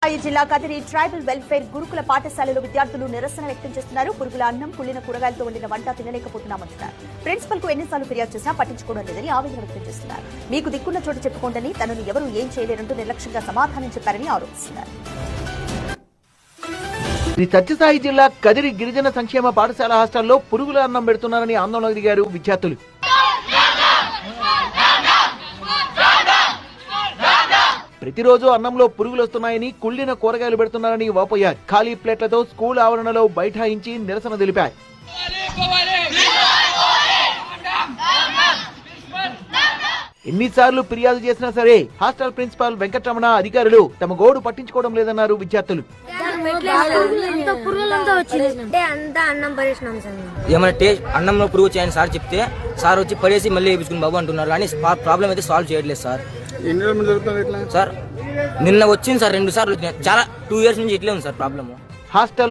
జిల్లా Kadiri tribal welfare గురుకుల పాఠశాలలో విద్యార్థులు నిరసన వ్యక్తం చేస్తున్నారు. పురుగుల అన్నం, కుళ్ళిన కూరగాయలతో వండిన వంట తినలేకపోతున్నామంటున్నారు. ప్రిన్సిపల్ కు ఎన్నిసార్లు ఫిర్యాదు చేసినా పట్టించుకోవడం లేదని ఆవేదన వ్యక్తం చేస్తున్నారు. మీకు దిక్కున్న చోటు చెప్పుకోండి, తనను ఎవరూ ఏం చేయలేరంటూ నిర్లక్ష్యంగా సమాధానం చెప్పారని ఆరోపిస్తున్నారు. శ్రీ సత్యసాయి జిల్లా కదిరి గిరిజన సంక్షేమ పాఠశాల హాస్టల్లో పురుగుల అన్నం పెడుతున్నారని ఆందోళన దిగారు విద్యార్థులు. ప్రతిరోజు అన్నంలో పురుగులు వస్తున్నాయని, కుళ్ళిన కూరగాయలు పెడుతున్నారని వాపోయారు. ఖాళీ ప్లేట్లతో స్కూల్ ఆవరణలో బైఠాయించి నిరసన తెలిపారు. ఎన్నిసార్లు ఫిర్యాదు చేసినా సరే హాస్టల్ ప్రిన్సిపాల్ వెంకటరమణ అధికారులు తమ గోడు పట్టించుకోవడం లేదన్నారు విద్యార్థులు. ఏమైనా అన్నంలో పురుగు చేయని సార్ చెప్తే సార్ వచ్చి పడేసి మళ్ళీ వేయించుకుని బాబు అంటున్నారు, కానీ ప్రాబ్లం అయితే సాల్వ్ చేయట్లేదు సార్. సార్ నిన్న వచ్చింది సార్, 2 సార్లు వచ్చినాయి. చాలా 2 years నుంచి ఇట్లే ఉంది సార్ ప్రాబ్లమ్. హాస్టల్